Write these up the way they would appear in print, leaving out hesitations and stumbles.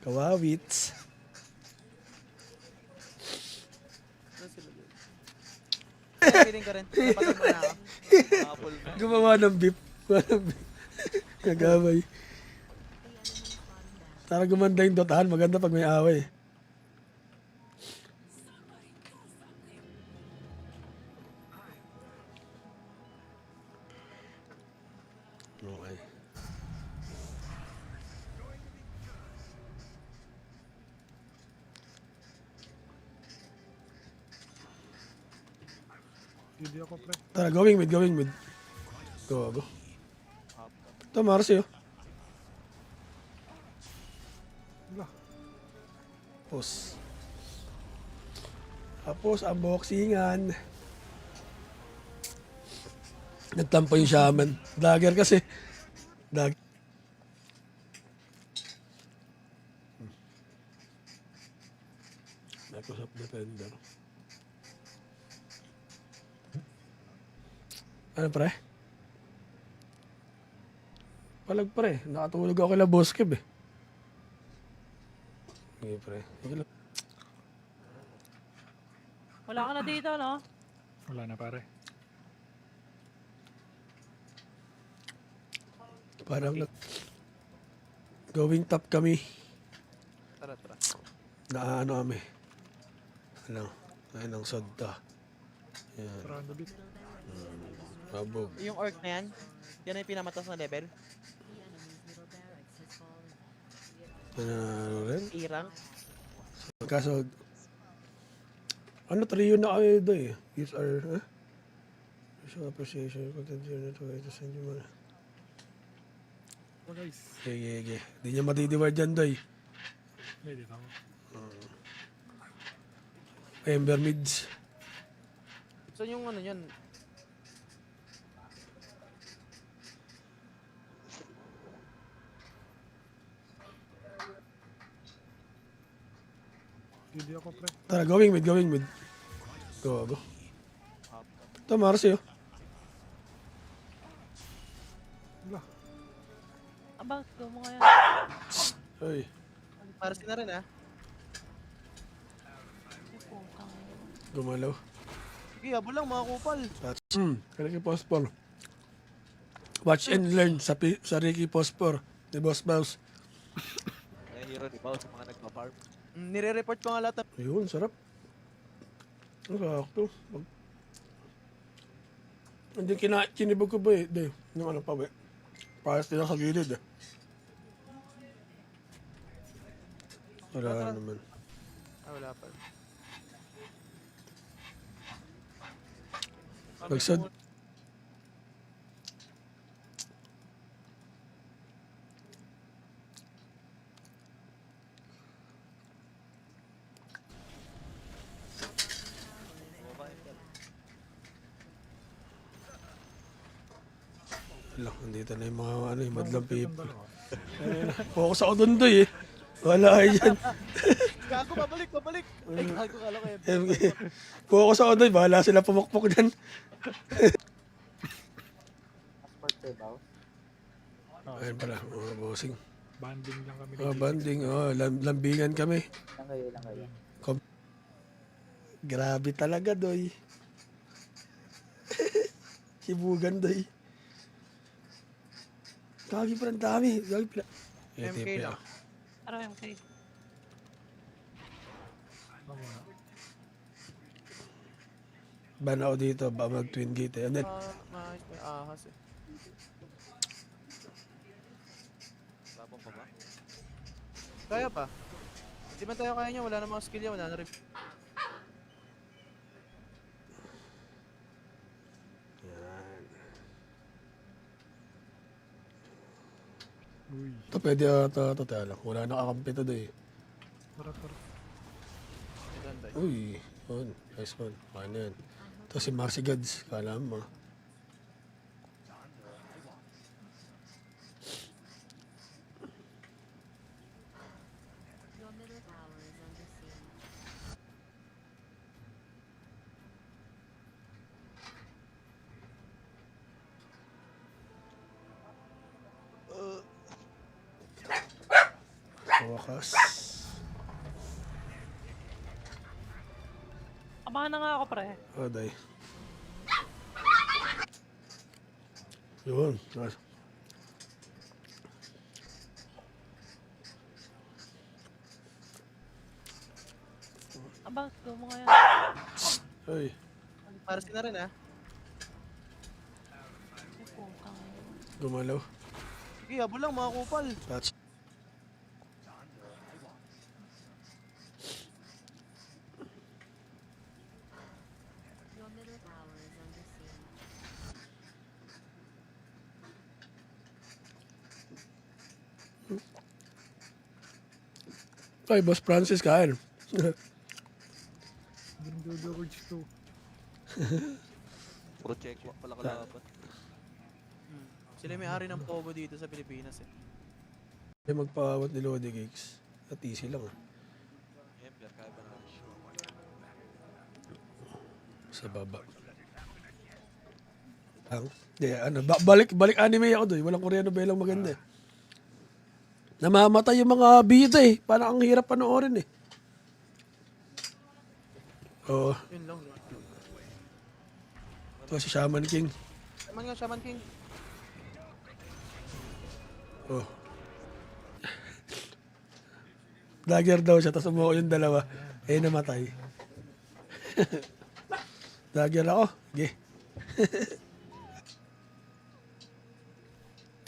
Kawawits. Saan sila doon? Piling ka rin. Napatay mo na ako. Apple mo. Gumawa ng beef. Kagaway. Tara gumanda yung dotahan. Maganda pag may away. Okay. Hindi ako pre. Tara, going mid, going mid. Go, go. Ito, Marcy, oh. Wala. Tapos. Tapos, ang boxingan. Nagtampo yung shaman. Dagger kasi. Dagger. Microsoft Defender. Ano pre? Palag pre. Nakatulog ako kila Boss Kev eh. Sige pre. Sige lang. Wala ka na dito, no? Wala na pare. Parang going top kami. Tara, tara. Naano kami. Ano? Ayun ang sodta. Yan. Rando bit. Mabog. Yung orc na yan, yan ay pinamatas na level. Ano rin? Irang. Kaso, ano, trio na kayo doon eh. Use our, show appreciation, content here to send you money. Oh guys. Sige. Hindi niya matitiwad dyan doy. May dito ako. Ember mids. So yung ano yan, Hindi ako pre. Tara, going mid, going mid. Go, go. Ito, Marcy, oh. Wala. Abang, go mo ngayon. Ay, para na rin ah. Ay, putang ina. gumalaw. Sige, habol lang mga kupal. Ricky Pospor. Watch and learn sa Ricky Pospor. Ni Boss Mouse. Ay, hero ni Bao sa mga nagpa-farm. Nire-report ko nga lahat. Ayun, sarap. Ang sakto. Hindi kinibog ko ba eh. Hindi. Yung ano pa ba eh. Paras nila sa gilid eh. Wala naman. Ah, wala pa. Magsad. Wala, nandito na yung mga ano, yung madlang people. Focus ako doon doy eh. Wala kayo dyan. Gago, babalik. Ay, gago kala ko MK. Focus ako doy, bahala sila pumukpok dyan. Ayun pala, mga bossing. Banding lang kami. Banding, lambingan kami. Ilang kayo. Grabe talaga doy. Sibugan doy. Gagi pa ng dami. Gagi pala. MK lang. Tara, MK. Ako muna. Ban ako dito, ba mag twin gate eh. And then, Nice, may ahas eh. Labang pa ba? Kaya pa. Hindi man tayo kaya niya, wala na mga skill yan, wala na rin. Uy. ito pwede ata, tala lang. Wala nakakampi to doy. Tara. Maganda eh. Uy, yun. Nice one. Ano yan? Ito si Marcy Gods. Kala mo. Sa wakas. Abangan na nga ako, pre. Day. Yun. Nice. Abang, go mo ngayon. Ay. Para na rin ah. Ay, putang ina. Gumalaw. Sige, habol lang mga kupal. Touch. Your middle tower is under siege. Ay, Boss Francis, kain. Jojo Words 2. Puro check pala kalaban. Sila may ari ng Pogo dito sa Pilipinas eh. Ay, magpawat ni Lodi Gigs. At easy lang ah. Emper, kaya ba naman siya? Sa baba. Hindi, ano, balik anime ako doon. Walang Koreano belang maganda eh. Namamatay yung mga bida eh. Parang ang hirap panoorin eh. Oo. Yun lang. Ito si Shaman King. Shaman nga, Shaman King. Oh. Dagger daw siya, tapos umuko yung dalawa. Eh, namatay. Dagger ako. Sige.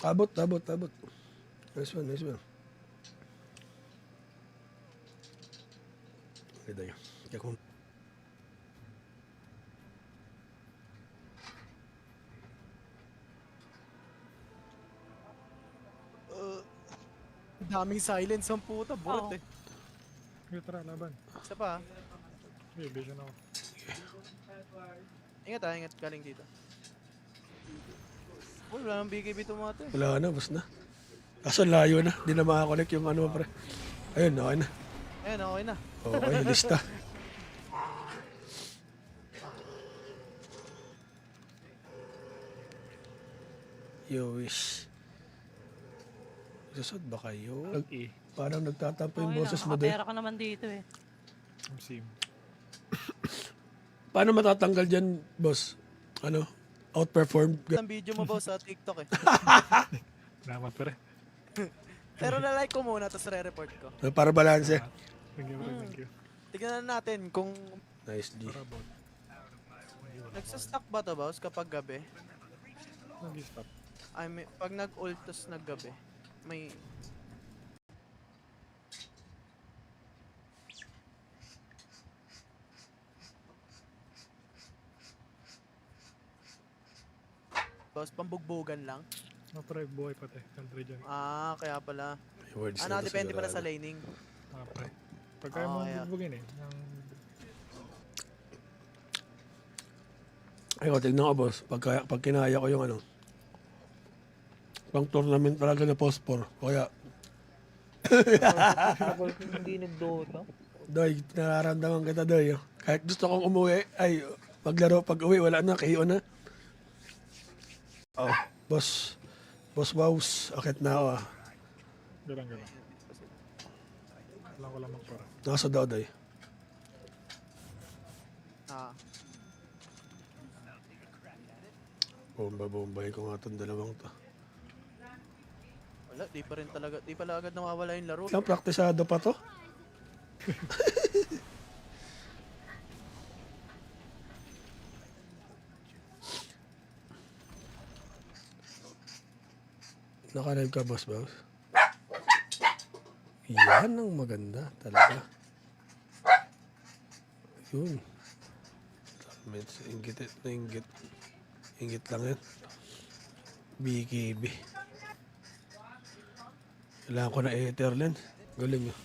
Abot. Nice one. Okay, dayo. Kaya kung... Daming silence ang puta, burot Oo. eh. Okay, tara, laban. Isa pa ah. Okay, vision ako. Ingat galing dito. Uy, wala nang BKB ito mga to eh. Wala na, bus na. Kaso layo na. Hindi na makakonect yung ano, pre. Ayun, okay na. Ayan, okay na. Okay, lista. Yo, wish. Susod ba kayo? E. Parang nagtatampo yung Okay lang, boses mo doon. nakapera ka naman dito eh. Ang sim. Paano matatanggal dyan, boss? Ano? Outperformed? Ang video mo ba sa TikTok eh. Salamat pre. Pero na-like ko muna, tapos re-report ko. Para balanse. Thank you, pre. Thank you. Tignan na natin kung Nice, G. Para bot. nagsastock ba to boss kapag gabi? Nag-stop. I mean, pag nag-ult tas naggabi, may... Boss, pambugbugan lang? Pre, buhay pa tayo. Country dyan. Ah, kaya pala. May words Ano, na to depende pala sa sigurado. laning. Pre. Pag kaya mo kaya. bugbugin eh. Ng... Ayoko, tignan ko, boss. Pag kinaya ko yung ano, pang tournament talaga na post-4. Kaya, Hindi nagdota. Doy, nararamdaman kita, Doy. Kahit gusto kong umuwi, ay, maglaro pag uwi, wala na, KO na. Oh, boss. Boss Wows, akit na ako ah. Galang. Alam ko lang magpara. Nasa daw, Doy. Ah, Bomba-bombahin ko nga itong dalawang to. wala, di pala agad nawawala yung laro. Lang, praktisado pa to. Naka-live ka, boss. Yan ang maganda talaga. Yun. Medyo inggit na inggit. Inggit lang yan. BKB. Kailangan ko na Etherland. Galing yun.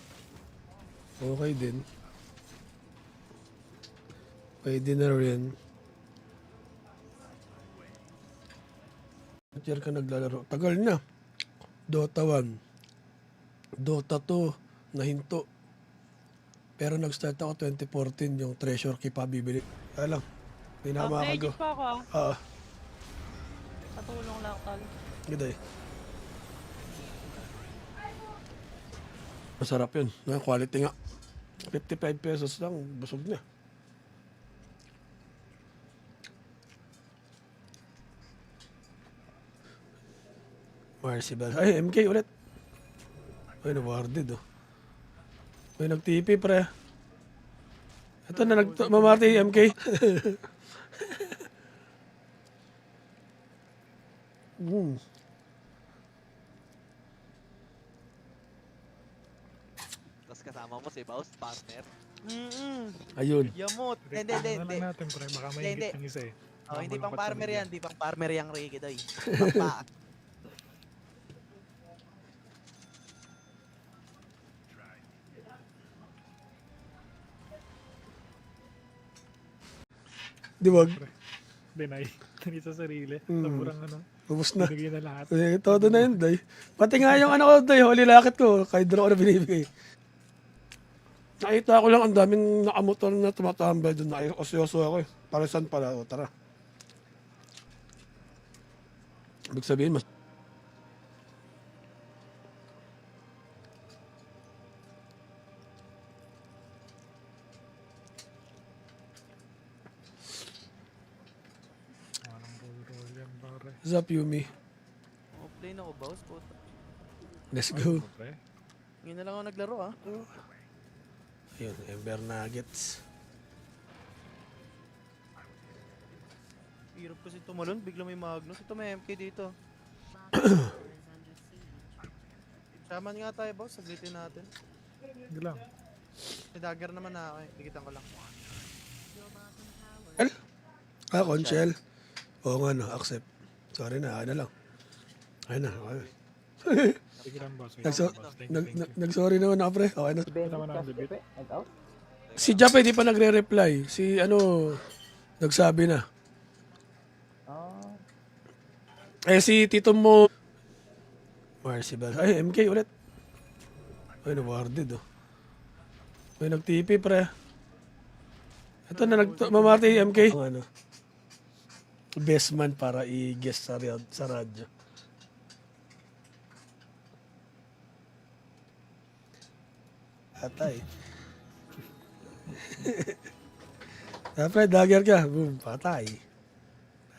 Okay din. Pwede na rin. At year ka naglalaro. Tagal na. Dota 1. Dota 2. Nahinto. Pero nag-start ako 2014 yung Treasure Keep pa bibili. Kaya lang. Hindi na makakago. Ages pa ako ah. Oo. Patulong lang, tol. Ganda eh. Masarap yun. Quality nga. 55 pesos lang, busog na. Marcy Bell. Ay, MK ulit. Ay, nawarded oh. Ay, nag-TP pre. Ito na, mamati MK. Tapos kasama mo si Baus, partner. Ayun. Yamot. Hindi, hindi, Ano hindi. lang natin, pre. Baka may Hindi, higit ng isa eh. Oh, Baka hindi pang malungkot farmer talaga. yan. Hindi pang farmer yung Ricky Doy. Pampa. Di wag. Deny. Hindi sa sarili. Mm. Taburang ano. Ubus na. Binigay na lahat. Eh, todo na yun, Day. Pati nga yung ano ko, Day, holy lakit ko, kahit doon ako na binibigay. Nakita ko lang ang daming nakamotor na tumatambay doon. Nakikosyoso ako eh. Para saan pala? O, tara. Ibig sabihin, mas... Parang roll yan, pare. Zap, Yumi. Offlane ako, boss. Puta. Let's go. Pre. Ngayon na lang ako naglaro, ah. Ayun, Ember Nuggets. Hirap kasi tumalon. Bigla may Magnus. Ito may MK dito. Bottom tower is under siege. Saman nga tayo, boss. Saglitin natin. Hindi lang. Si Dagger naman na ako eh. Dikitan ko lang. Your bottom tower Ah, Conchel. Oo nga, no, accept. Sorry na, ano lang. Ayun na, okay. Sige lang, boss. Wait, Nagso- boss. Thank you, thank you. Nag-sorry naman ako, pre. Okay na. Tama na ang debate. Si Jape, di pa nagre-reply. Si ano, nagsabi na. Eh, si tito mo, Marcy Bell. Ay, MK ulit. Ay, nawarded oh. Ay, nag-TP pre. Ito na, mamati MK. Ang ano, best man para i-guest sa radyo. Patay. Siyempre, dagger ka. Boom, patay.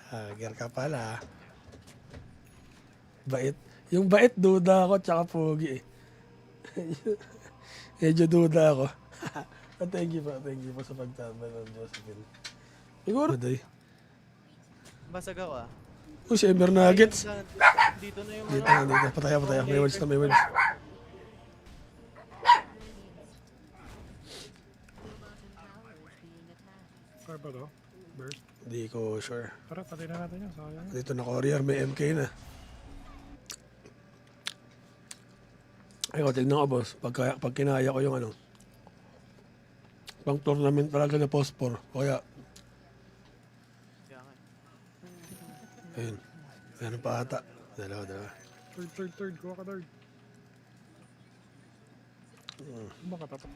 Dagger ka pala. Bait. Yung bait, duda ako, tsaka pogi eh. Medyo duda ako. Thank you po sa pagtambay ng Josephine. Siguro, day. Basag ako, ah. Oh, si Ember Nuggets. Dito na yung Dito ano. na, dito. Pataya. May words na, may words. Your bottom tower is being attacked. Car ba to? Burst. Hindi ko sure. Tara, patay na natin yan. Sayang. Dito na courier, may MK na. Ay, tignan ko boss. Pag kinaya ko yung ano, pang tournament talaga na post-4. Kaya, Kaya nga. ayun. Meron pa ata. Dalawa. Third. Kuha ka third. Baka tapat.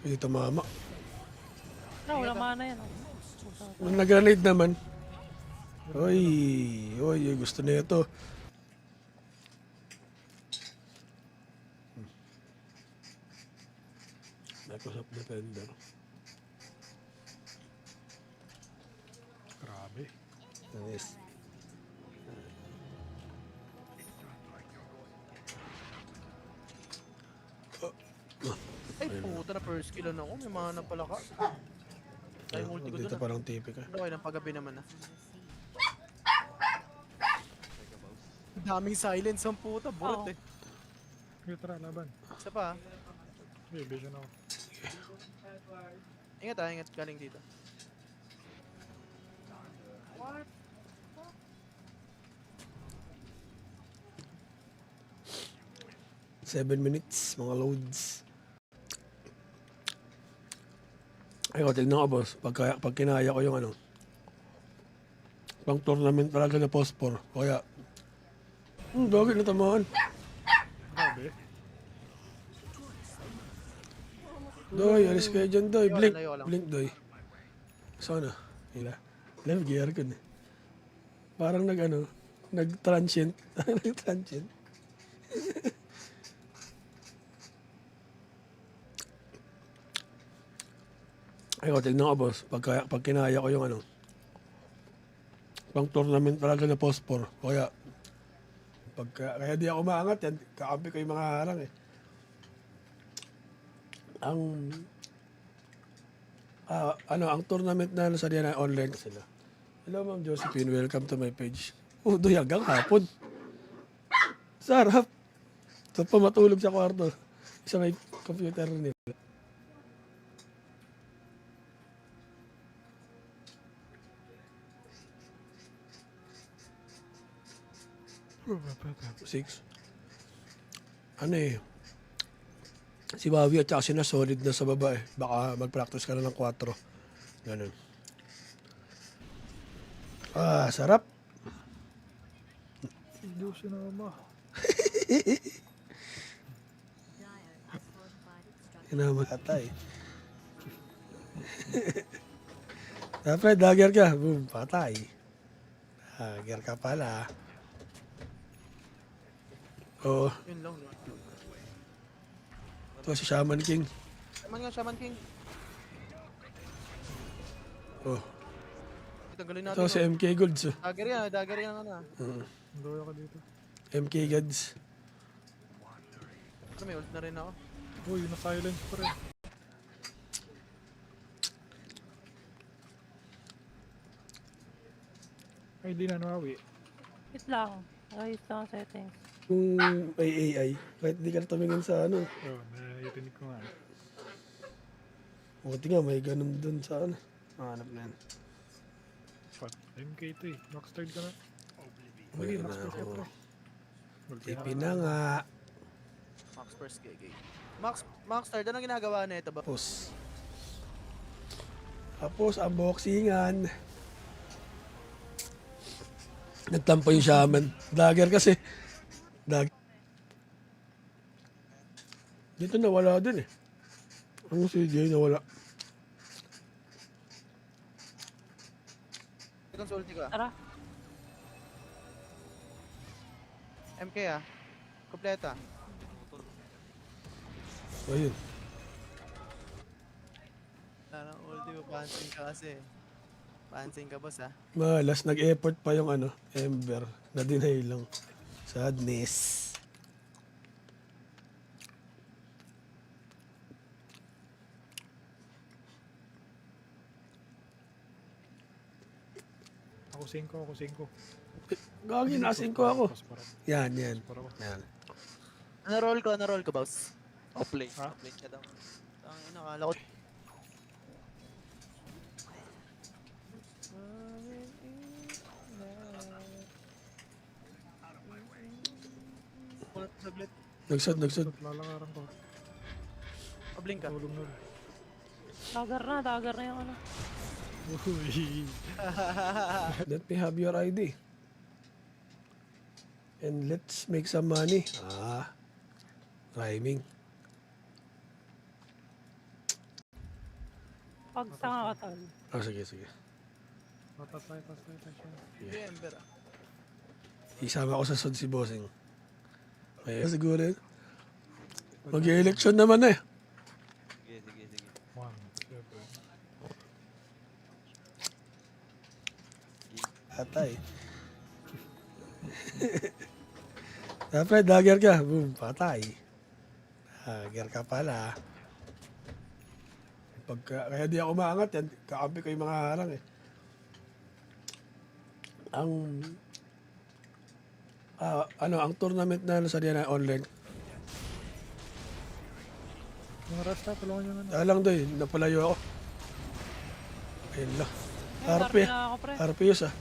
Dito mama. No, wala mana yan. Nung nag-grenade naman. Oy, gusto na ito. Microsoft Defender. Grabe. Nice. Ay, puta na first kill na ako. May mana pala ka. Ay, multi ko Dito doon, ah. parang tipi ka. Okay lang, paggabi naman, ah. Daming silence ang puta. Burot, Oo. eh. Sige, tara, laban. Isa pa, ah. Sige, vision ako. Ingat, ingat. Galing dito. 7 minutes, mga loads. Ay, tignan ko boss. Pag kinaya ko yung ano, pang tournament talaga na post-4. Kaya, bagay na tamaan. Grabe. Doy, alis kayo dyan, Doy. Blink. Ayoko lang. Blink, Doy. Sana. Hila. Live gear ko na. Parang nag-transient. Nag-transient. Ay, ko, tignan ko, boss. Pag kinaya ko yung ano, pang tournament talaga na phosphor. Kaya, kaya di ako maangat yan. Kakampi ko yung mga harang eh. Ang tournament na sa diyan ay online sila. Hello, Ma'am Josephine. Welcome to my page. Doy hanggang hapon. Sarap. So, pa matulog sa kwarto. Isa may computer nila. Six. Ano eh. Si Bobby at saka si na solid na sa baba eh. Baka mag-practice ka na ng 4. Ganun. Sarap. Hindi si Nama. Dire has fortified its structure. Kinamatay. Dapat dagger ka. Boom, patay. Dagger ka pala. Oo. Yun lang, no? Ito si Shaman King. Shaman King. Oh. Tanggalin natin. Ito si MK Goods. Dagger yan, ano. Doy ako dito. MK Goods. Pero may ult na rin ako. Uy, na-silence pa rin. Ay, di na nawawi. Wait lang. Ayos lang ang settings. Kung may AI, kahit di ka na tumingin sa ano. Oh, narinig ko nga. Buti nga, may ganun dun sa ano. Hanap na yan. Fuck, MK2 eh. Maxstard ka na. Wala Sige, na maxstard ka ako. pre. TP na nga. Max first GG. Max Star, anong ginagawa na ito ba? Tapos, unboxingan. Nagtampo yung shaman. Dagger kasi. Dito nawala din eh. Ano si Jay nawala? Consulti ko ah. Tara. MK ah. Kompleta. Ayun. Parang ulti mo, pansing ka kasi. Pansing ka, boss ah. Malas, nag-effort pa yung ano, Ember. Na-deny lang. Sadness. Ako 5. Gagi, nasing ko ako. Paspara. Yan. Paspara ko. Yan. Ano roll ko, boss? Offlane. Ha? Offlane siya daw. Ang nakala ko. Saglit. Nagsad. Lalakaran ko. Pablink ka. Tulong na. Dagger na yung ano. Uy. Let me have your ID. And let's make some money. Rhyming. Pagsanga ka tol. Sige. Tatas tayo. Hindi, Ember ah. Isama ko sa sod si Bossing. Kaya siguro yun. Mag-election naman eh. Sige. 1, 7. Patay. Dapat dagger ka. Boom, patay. Dagger ka pala. Kaya di ako maangat yan. Kakampi ko yung mga harang eh. Ang tournament na sa diyan ay online. Mga rasta, tulungan nyo na. Lang doy, napalayo ako. Ayun lang. RP. Na ako pre. RP yus ah.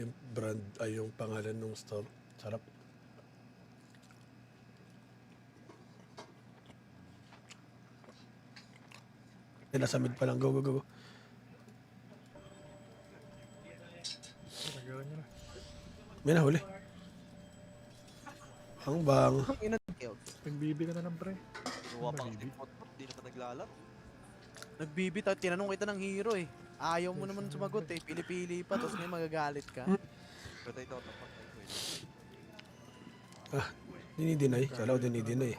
Yung brand ay yung pangalan ng store. Sarap. Nasa mid pa lang. Go. Nagawa nyo na. May nahuli. Ang bang. Ina kill. Nagbibi ka na lang pre. Gumawa pang Malibig. tipot. Di naman naglalaro. Nagbibit at tinanong kita ng hero eh. Ayaw mo naman sumagot eh. Pili-pili pa, tapos may magagalit ka. Patay ito, tapak na ito. Dinideny. Kala ko dinideny.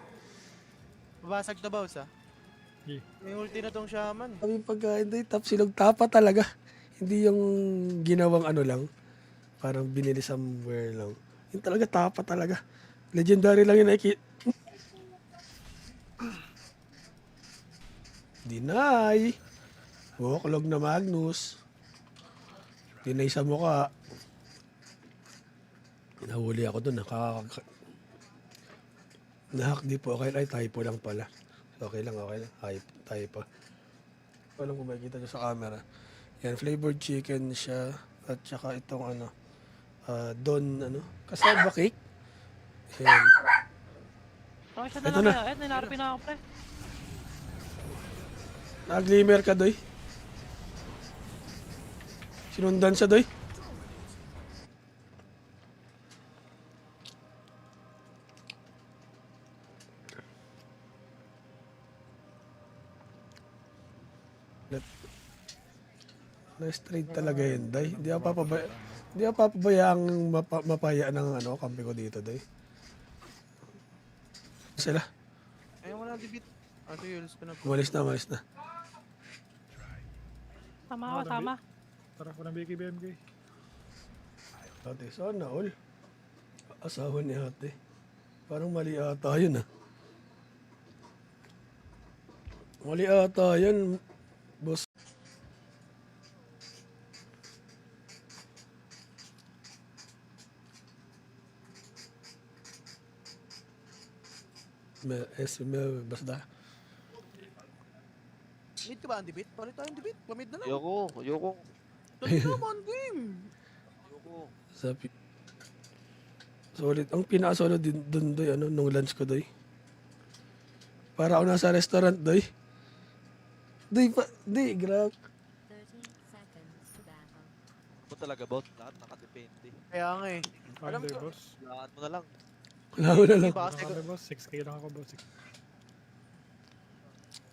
Babasag na boss ah. Yeah. May ulti na tong shaman. Kami pagka hindi, silog tapa talaga. Hindi yung ginawang ano lang. Parang binili somewhere lang. Yung talaga tapa talaga. Legendary lang yung nakikita. Deny. Woklog na Magnus. Deny sa mukha. Nahuli ako dun. Nahack di po. Okay, ay typo lang pala. Okay lang, okay lang. Typo. Walang kung makikita nyo sa camera. Yan, flavored chicken siya. At saka itong ano, don, ano, cassava cake. Yan. Okay, siya Ito na na. lang. Ito, ninarapin na ako, pre. Nag-glimmer ka, Doy. Sinundan siya, Doy. Nice trade talaga yun, Doy. Hindi ako papabayaang mapaya ng ano, kampi ko dito, Doy. Sila. Ayun mo na debit. Ito yulis ko na po. Umalis na. Tama ako, tama. Tara, walang BK BMK. Ate, sana all. Asawa ni ate. Parang mali ata yun, ah. Mali ata yun, boss. Basta. Mid ka ba ang debit? Palit tayong debit. Pamid na lang. Ayoko. Dali naman game. Ayoko. Sabi. Solid. Ang pinakasolid din dun, Doy, ano, nung lunch ko, Doy. Para ako nasa restaurant, Doy. Doy, grab. 30 seconds to battle. Ano talaga, bot? Lahat nakadepende. Kaya nga eh. Alam Finder, ko- boss. Lahat mo na lang. Wala mo na lang. Iba Ano kasi kami, boss? 6K lang ako, boss.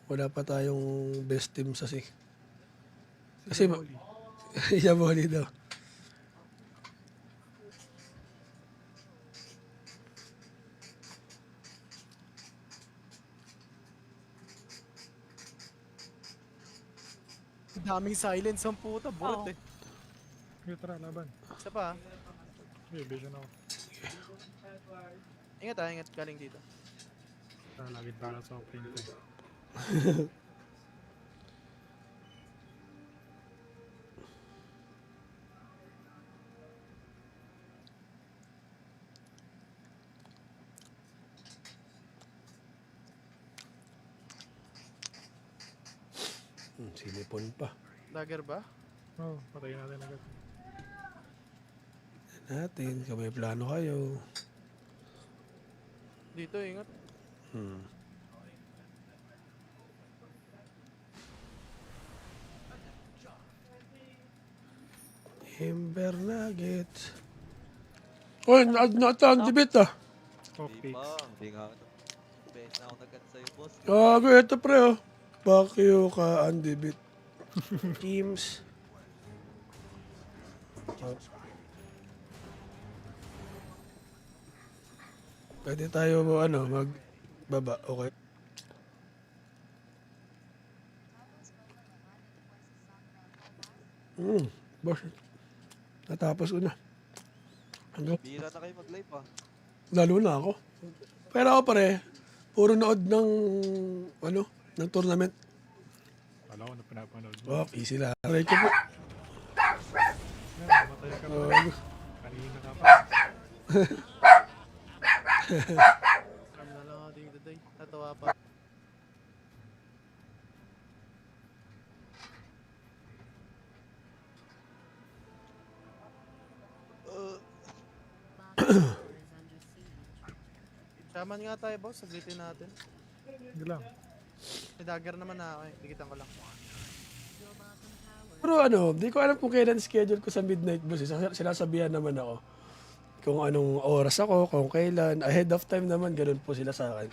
Wala pa tayong best team sa SIC. Kasi Kasi Yaboli daw. daming silence ang puta. Burot Oo. eh. Tara, laban. Isa pa ah. Okay, vision ako. Ingat ah, ingat galing dito. Tara, lagi para sa opening ko. Sinipon pa. Dagger ba? Oo, patayin natin agad. Natin, kung may plano kayo. Dito, ingat. Ember Nuggets. Uy, natandibit ah. Off Hindi pick. pa. Hindi nga. Best na ako nag-cut sa'yo, boss. Gago, ito pre oh. Bakyo ka, undibit. Teams. Pwede tayo ano, magbaba, okay? Boss. Natapos ko na. Ano? Bira na kayo mag-live, ah. Lalo na ako. Pero ako pare, puro nood ng, ano, ng tournament. Wala ko na pinapanood mo. Oh, easy lang. Aray ko po. Yan, mamatay ka Oh, pa. Kanina ka pa. Alam na lang ako dito, day. Natawa pa. Bottom tower is under siege. Shaman nga tayo, boss. Saglitin natin. Hindi lang. May dagger naman na ako eh. Dikitan ko lang. Your bottom tower pero ano, di ko alam kung kailan schedule ko sa midnight boss. Sinasabihan naman ako kung anong oras ako, kung kailan. Ahead of time naman, ganun po sila sa akin.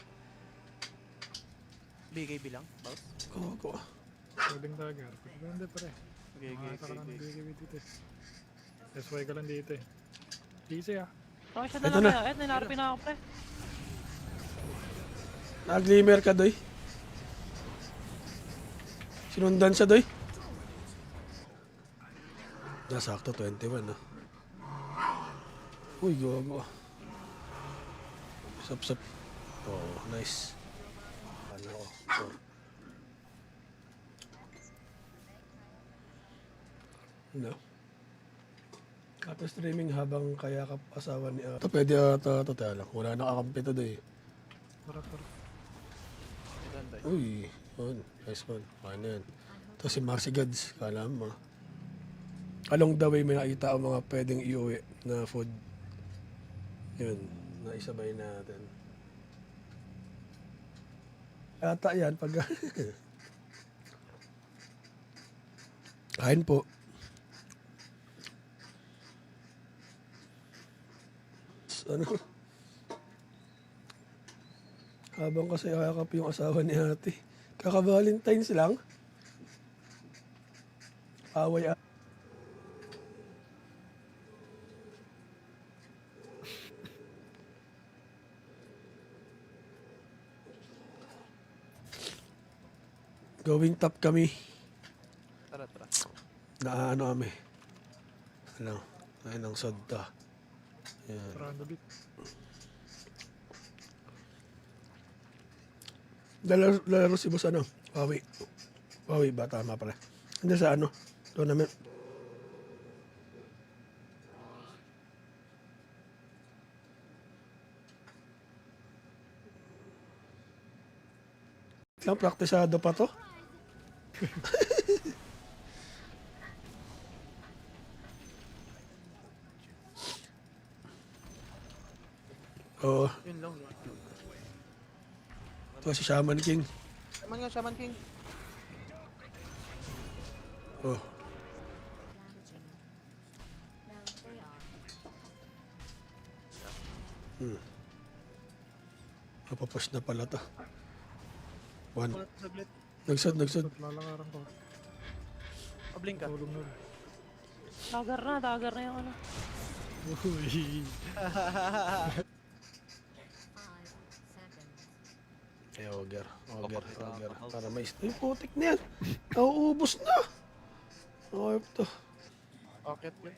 BKB lang, boss. Gago. Pwedeng dagger. Pero hindi pare. Okay, okay, Makakasa ka okay, lang ng okay. BKB dito eh. SY ka lang dito eh. Easy ah. Roshan na Ito lang na. kaya. Ninarap na ako, pre. Nag-glimmer ka, Doy. Sinundan siya, Doy. Nasakto, 21, no? Uy, gawa. Sap. Oh, nice. Ano ko? Oh. No. Kapag streaming habang kaya ka asawa ni Ito pwede ata tala lang. Wala nakakampi to doy. Tara. Ganda. Uy, on. Nice one. Ano yan? Ito si Marcy Gads. Kala mo. Along the way may nakita ang mga pwedeng iuwi na food. Yun. Naisabay natin. Ata yan pag... Kain po. Ano? Habang kasi kakap yung asawa ni ate. Kaka-Valentine's lang. Away Going top kami. Tara. Naano kami. Ano? Ayun ang sodta. Yan. Tara na bit. Lalaro si boss ano? Wawi ba? Tama pala. Hindi sa ano? Tournament. Lang, praktisado pa to. Oo. Yun lang. Ito si Shaman King. Shaman King. Oh. Damaging. No, they are. Napapush na pala to. One. Saglit. Nagsad. Lalangaran ko. Pablink ka. Tulong na. Dagger na yung ano. Uy. 5 seconds. Ogre. Papakita ako. Para may stay putik na yan. Nauubos na. Okay to. Okay, yun.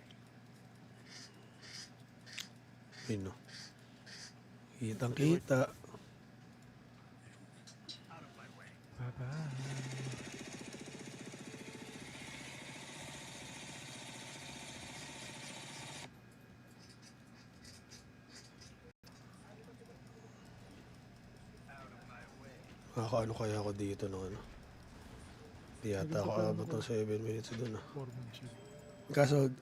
Pino. Kitang kita. Bye-bye. Nakakaano kaya ako dito no ano. Di yata ako abot ng 7 minutes doon ah. Foremanship. Kaso,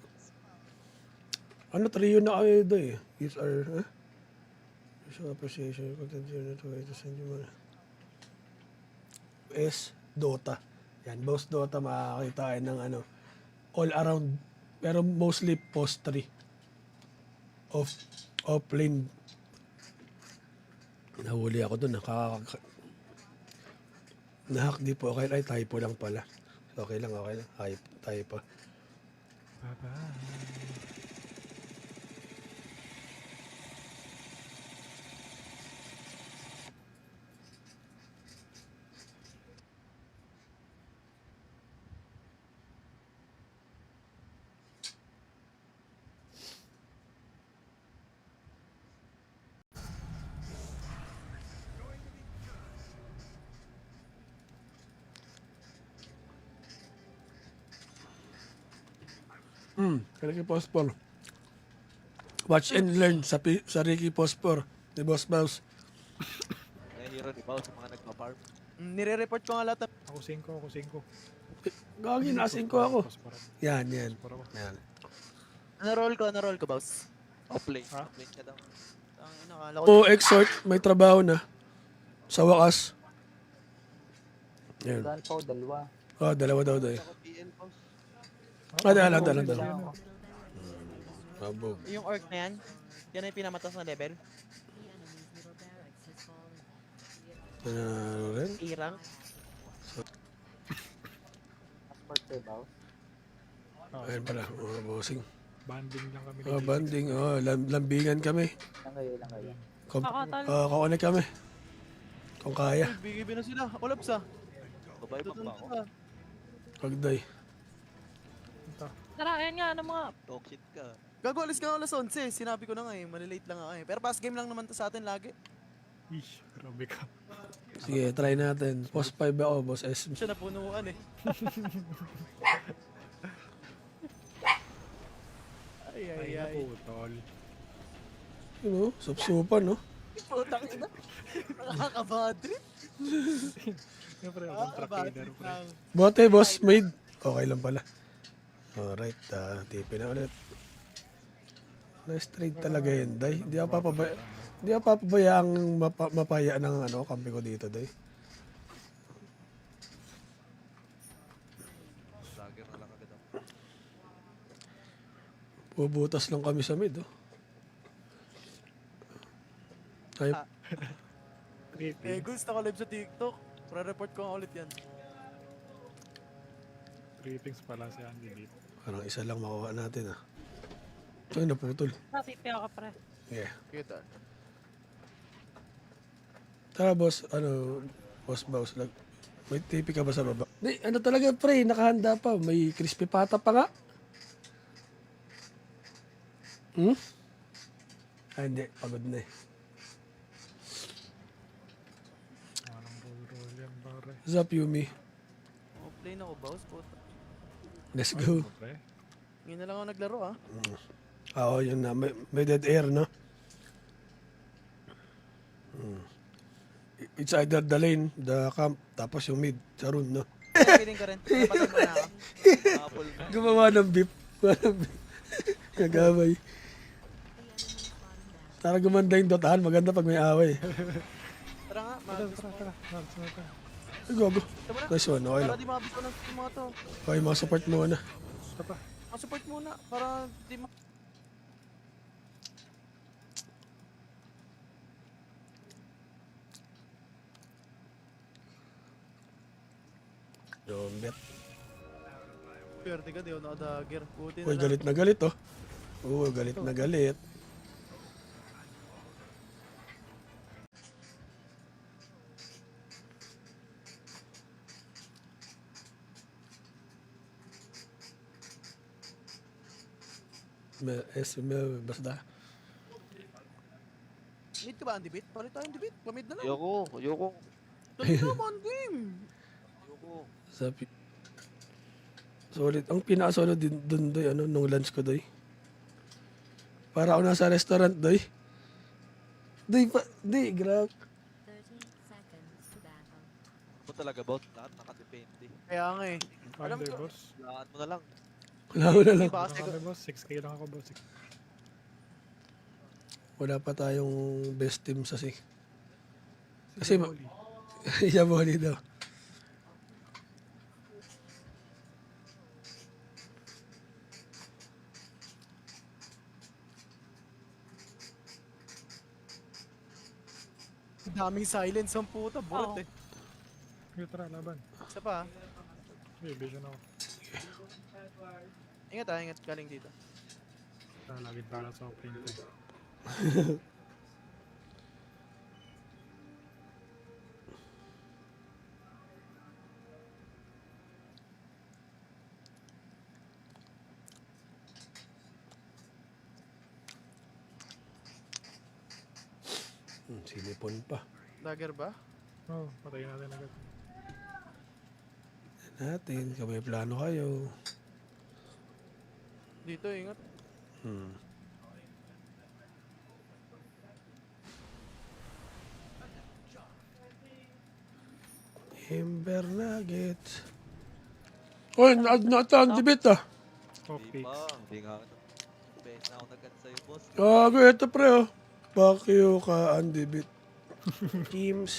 ano, trio na kayo doon eh. These are, show appreciation, content to way to send you money. S, Dota. Yan, boss Dota, makakakita kayo ng ano, all around, pero mostly post 3. Off-lane. Nahuli ako doon, nahack di po, okay, ay typo lang pala. Okay lang, typo. Bye-bye. Ricky Pospor. Watch and learn sa Ricky Pospor ni Boss Mouse. Nahihiro ni Bao sa mga nagpa-farm. Nire-report ko nga lahat. Ako 5. Gagi, nasing ko ako. Pasparan. Yan. Pasparan ako. Yan. Ano roll ko, boss? Off-lane. Ha? Off-lane ka daw. Nakala ko. O exhort, may trabaho na. Sa wakas. Yan. Saan po, dalawa. Oh, dalawa daw doy. Ako PL, boss. Dala. Abog. Yung orc na yan, yan ay pinamatas na level. The enemy's middle barracks has fallen. Ano rin? Irang. Passport kay Bao. Ayun pala, mga bossing. Banding lang kami. Oh, banding. Oh, lambingan kami. Kakatalo. Kukunik kami. Kung kaya. Uy, BKB na sila. Olaps ah. Babae pa ba ako? Pagday. Tara, ayan nga, ano mga... Talk shit ka. Gago, alis ka alas 11. Sinabi ko na nga eh. Malilate lang ako eh. Pero pass game lang naman to sa atin lagi. Ish, grabe ka. Sige, try natin. Boss 5 ako, boss S. Siya napunuan eh. ay, ay, Ay, ay. naputol. You know, supsupan, no? Putang ina. Nakaka-bad trip. Siyempre, ako Nakaka-bad tracker, trip pre. lang. Bote, boss, made. Okay lang pala. Alright, tipin na ulit. Nice trade talaga yun, Day. Hindi ako papabayaang mapaya ng kampi ko dito, Day. Dagger na lang agad ako. Pubutas lang kami sa mid, oh. Ay, Eh, gusto ko live sa TikTok. Pre-report ko nga ulit yan. Greetings pala si Andy dito. parang isa lang makuha natin, ah. Ay, naputol. Natipi ako, pre. Yeah. Kita. Tara, boss, boss, may tipi ka ba sa baba? Di, ano talaga, pre, nakahanda pa. May crispy pata pa nga. Ah, hindi, pagod na eh. Parang roll yan, pare. What's up, Yumi? Oh, play na ko, boss. Puta. Let's go. Ano, pre? Ngayon na lang ako naglaro ah. Oo, yun na. May dead air, no? It's either the lane, the camp, tapos yung mid, sa room, no? Kidding ka rin. Napatay mo na ako. Apple na. Gumawa ng beep. Kagabay. Tara gumanda yung dotahan, maganda pag may away. Tara nga, Tara, mag- tara, tara. Tara, tara. Ay, gogo. Tama na. Nice one, okay Para lang. di mabito ng mga to. Okay, mga support mo na. Tara pa. Support muna para di ma... Yung bet. Pwerte ka, di ako nakadagger. Buti na Uy, lang. galit na galit, oh. Oo, galit na galit. Basta. Mid ka ba, Andy Beat? Palit tayo, Andy Beat. Pamid na lang. Ayoko. Dali naman, game. Ayoko. Sabi. Solid. Ang pinakasolid din dun, doy, nung lunch ko, doy. Para ako nasa restaurant, doy. Doy, grab. 30 seconds to battle. Ako talaga about lahat nakadepende. Kaya nga eh. Alam Under, ko- boss. Lahat mo na lang. Wala ko na lang. Iba Ano kasi kami, boss? 6K lang ako, boss. Wala pa tayong best team sa SIG. Kasi, Holy. Yaboli daw. daming silence ang puta. Burot Oo. eh. Sige, tara, laban. Isa pa ah. Sige, vision ako. Ingat ah, ingat galing dito. Tara, laging para sa opening ko. Sinipon pa. Dagger ba? Oo, patayin natin agad. Natin, kung may plano kayo. Dito, ingat. Hmm. Ember Nuggets. Oy, na-tang debit ah. Oh, Hindi picks. pa. Hindi nga ako. Best na ako nagkat sa'yo, boss. Gago, ito pre oh. Bakyo ka undebit. Teams.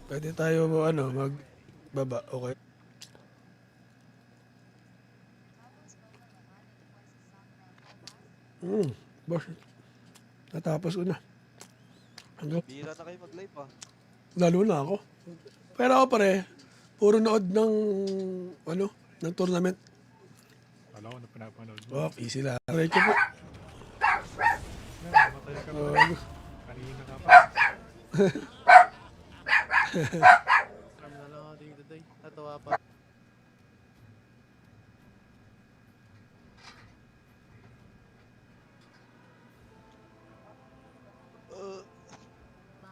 Pwede tayo magbaba, okay? Boss. Natapos ko na. Hanggang, Bira na kayo mag-live ah. lalo na ako. Pero ako pare, Puro nood ng, ano, ng tournament. Wala ko na pinapanood mo. Oh, easy lang. Recho po. Yan, namatay ka pa. Oh, Kanina ka pa. Alam na lang ako dito, day. Natawa pa.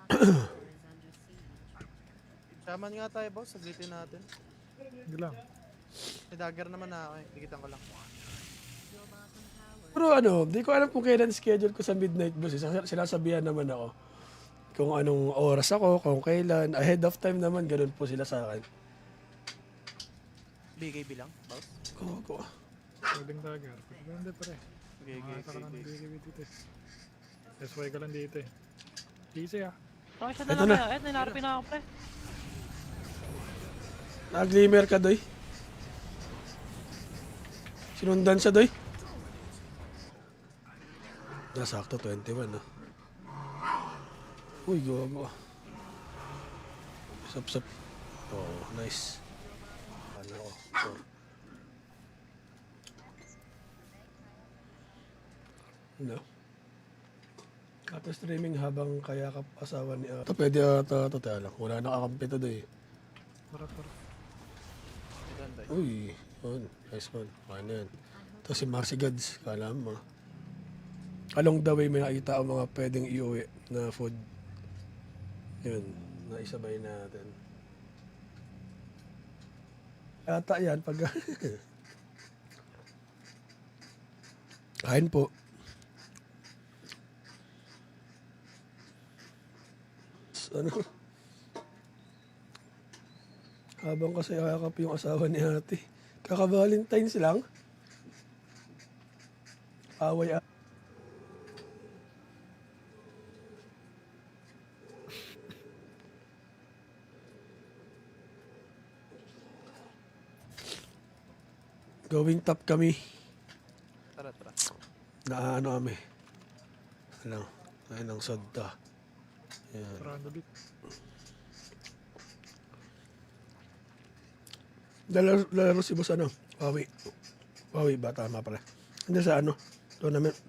Bottom tower is under siege. Shaman nga tayo, boss. Saglitin natin. Hindi lang. May dagger naman na ako eh. Dikitan ko lang. Your bottom tower pero ano, di ko alam kung kailan schedule ko sa midnight boss. Sinasabihan naman ako kung anong oras ako, kung kailan. Ahead of time naman, ganun po sila sa akin. BKB lang, boss. Gogo. Pwedeng dagger. Pero hindi pare. Okay, okay, Makakita ka lang ng okay. BKB dito eh. SY ka lang dito eh. Easy ah. Rock shot Ito na lang na. kayo. Eto, ninarapin na ako, pre. Nag-glimmer ka, Doy. Sinundan sa Doy. Nasakto, 21, no? Uy, gogo. Sap-sap. Oh, nice. Ano ako? Sure. No? Kato streaming habang kayakap asawa ni Ito pwede ata ito. Teka lang. Wala nakakampi to, Doy. Para. Ganda eh. Uy, yun. Nice one. Ano yan? Ito si Marcy Gods. Kala mo. Along the way may nakita ang mga pwedeng iuwi na food. Yun. Naisabay natin. Ata yan pag... Kain po. Ano? Habang kasi kakap yung asawa ni ate. Kaka-Valentine's lang. Away Going top kami. Tara, tara. Naano kami. Ano? Ayun ang sodta. Yan. Para ano bit. Lalaro si boss ano? Wawi. Wawi ba? Tama pala. Hindi sa ano? Tournament.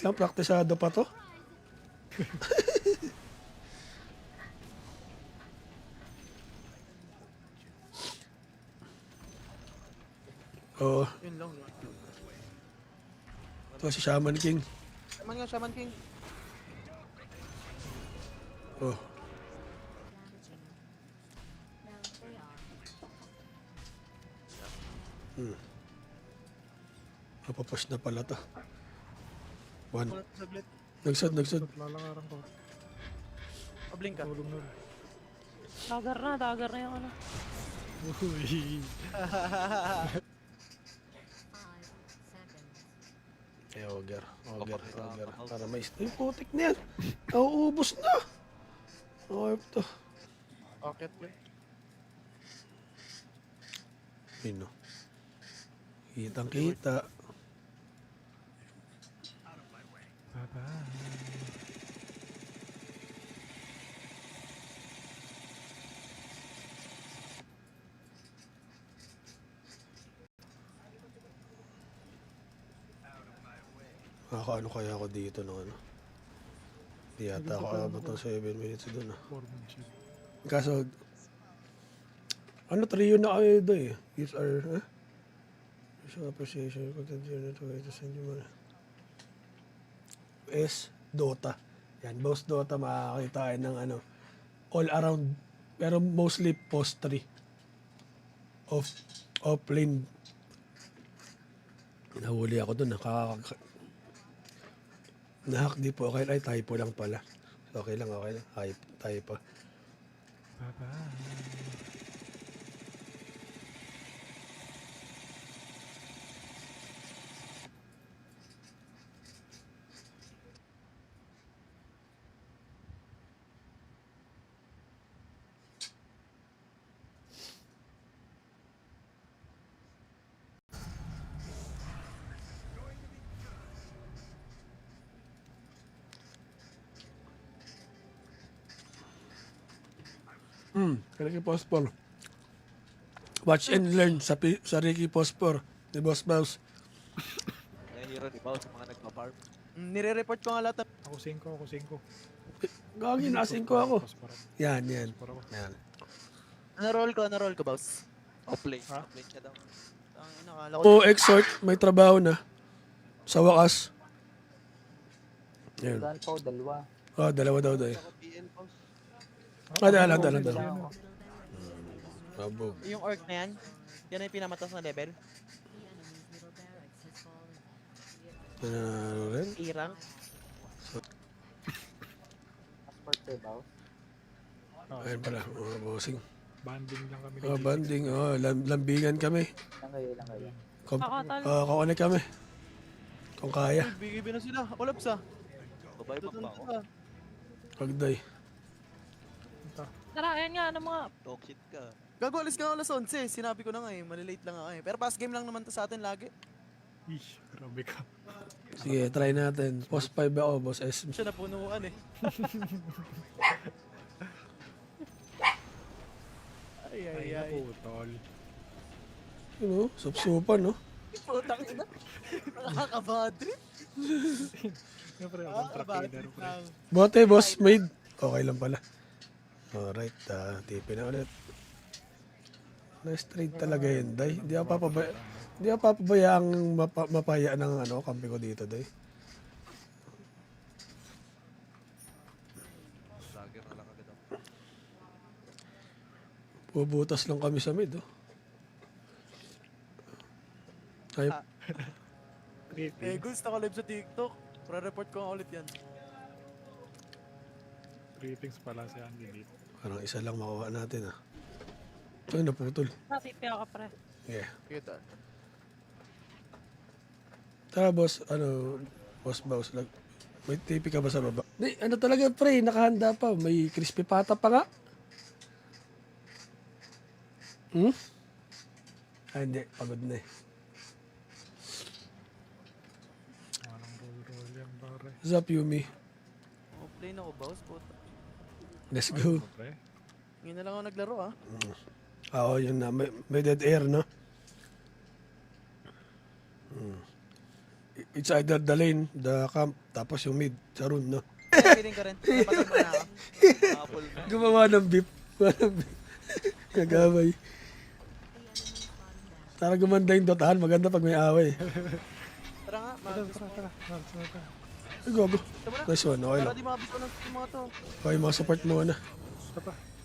Lang praktisado pa to? Oo. Yun lang. Ito si Shaman King. Shaman nga, Shaman King. Oh. damaging. No, they are. Napapush na pala to. One. Wala saglit. Nagsad. Lalakaran ko. Pablink ka. Tulog na. Dagger na yung ano. Uy. 5 seconds. Eh, Ogre. Papakita Ogre. ka, House. Para may... Ay, putik na yan. Nauubos na. Okay to. Pocket play. Yun, no. Kitang kita. Bye-bye. Ano kaya ako dito no ano? Di yata ako abot ng 7 minutes doon ah. Foremanship. Kaso, ano trio na kayo doon eh. Use our, show appreciation, content unit, way to send you money. S, Dota. Yan, boss Dota makakita kayo ng ano, all around, pero mostly post 3. Off lane. Nahuli ako doon, nahack di po, okay, ay typo lang pala. Okay lang. Typo. Bye-bye. Ricky Pospor. Watch and learn sa Ricky Pospor ni Boss Mouse. Nahihiro ni Bao sa mga nagpa-farm. Nire-report ko nga lahat ng Ako 5, ako 5. Gagi, nasing ko ako. Pasparan. Yan, yan. Pasparan ako. Yan. Ano-roll ko, boss. Offlane. Ha? Offlane ka daw. Akala ko O exhort, may trabaho na. Sa wakas. Yan. Dahil po, dalawa. Oh, dalawa daw daw. Ako PL, boss. Dala. Ano? Sabog. yung orc na yan, yan ay pinamatas na level. The enemy's middle barracks has fallen. Ano rin? A-rank. Passport sir, boss. Ayun pala, bossing. Banding lang kami. Oh, banding. Oh, lambingan kami. Lang kayo. Kakatal. Kukunik kami. Kung kaya. Bigibin na sila. Olaps ah. Babae pa ba ako? Pagday. Tara, ayan nga, ano mga... Talk shit ka. Gago, alis ka nga alas 11. Sinabi ko na nga eh. Malilate lang ako eh. Pero pass game lang naman to sa atin lagi. Ish, grabe ka. Sige, try natin. Boss 5 ako, boss S. Siya napunuan eh. ay, ay, Ay, ay. naku, tol. Ano? Supsupan, no? Putang ina. Nakakabadri. Siyempre, ako contract leader, Nakakabadri pre. lang. Bote, boss made. Okay lang pala. Alright, tipi na ulit. Nice trade talaga yun, Day. Di ako papabayaang mapaya ng kampi ko dito, Day. Dagger na lang agad ako. Pubutas lang kami sa mid, oh. Ay, Eh, Guls, naka-live sa TikTok. Pre-report ko nga ulit yan. Greetings pala si Andy dito. parang isa lang makuha natin, ah. Ay, naputol. Natipi ako, pre. Yeah. Kita. Tara, boss, boss boss, may tipi ka ba sa baba? Di, talaga, pre, nakahanda pa. May crispy pata pa nga. Ah, hindi, pagod na eh. Anong roll yan, pare? What's up, Yumi? Offlane ako, boss. Puta. Let's go. Ano, pre? Ngayon na lang ako naglaro ah. Oo, yun na. May dead air, no? It's either the lane, the camp, tapos yung mid, sa room, no? Feeling ka rin. Napatay mo na ako. Apple na. Gumawa ng beep. Kagabay. Tara gumanda yung dotahan, maganda pag may away. Tara nga, Tara. Ay, gogo. Nice one, okay para lang. di mabito ng mga to. Okay, mga support muna.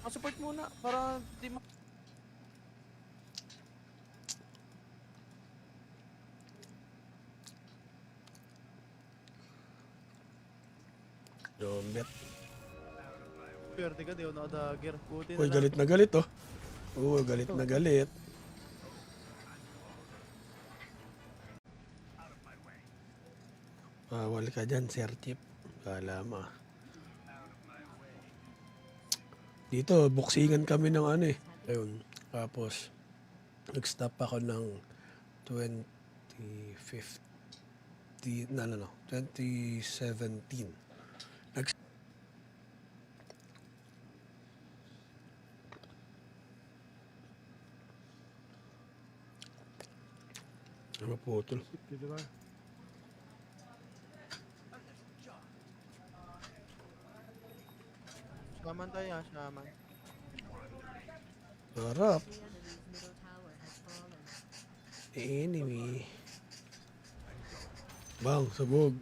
Support muna, para di ma... Dombet. Pwerte ka, di ako nakadagger. Puti na Uy, lang. galit na galit, oh. Oo, galit na galit. Bawal ka dyan, Sir Chip. Kala mo, ah. Dito, buksingan kami ng Ayun. Tapos, nag-stop ako ng 2017. Maputol. Dito tayo. Shaman tayo ha, shaman. Harap. The enemy's middle tower has fallen. Enemy. Bang, sabog.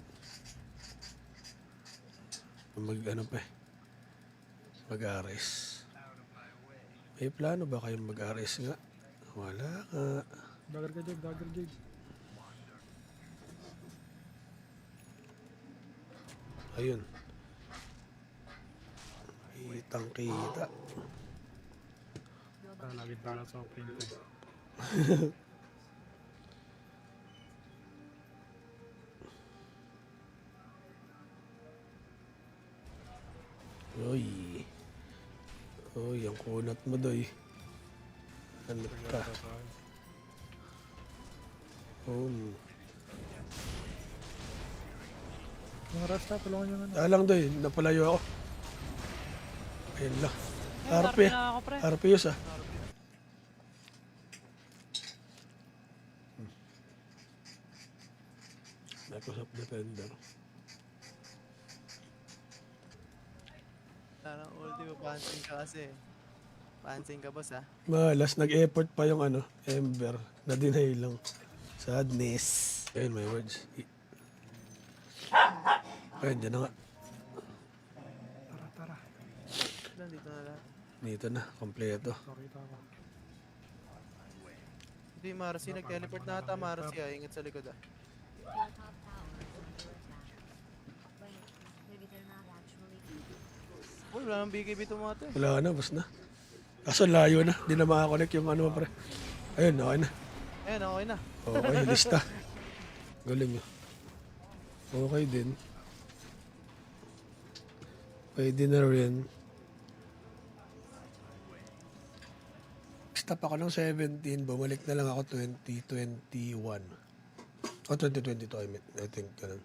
Mag-ares. May plano ba kayong mag-ares nga? Wala nga. Dagger ka, Jade. Dagger, Jade. Ayun. Kitang kita. Lagi tayo sa print eh. Uy. Uy, ang kunat mo doy. Ano ka? Mga rasta, tulungan nyo nga. Dalang doy, napalayo ako. Ayun lang. Ayun, RP. na ako, pre. RPUs ah. Microsoft Defender. Parang ulti mo, pansing ka kasi. Pansing ka, boss, ha? Malas, nag-effort pa yung ano, Ember. Na-deny lang. Sadness. Ayun, my words. Ayun, dyan na nga. Tara, tara. Dito na lahat. Dito na, kompleto. Nakita ko. Hindi, Marcy, nag-teleport na ata, Marcy, ha? Ingat sa likod, ha? Your top tower is under attack. Wait, maybe they're not actually. Uy, wala nang BKB tumate. Wala na, bus na. Kaso layo na. Di na makakonect yung ano, pre. Ayun, okay na. Ayan, okay na. Okay, lista. Galing yun. Okay din. Pwede na rin. Stop ako ng 17, bumalik na lang ako 2021. O 2022, I think. Ganun.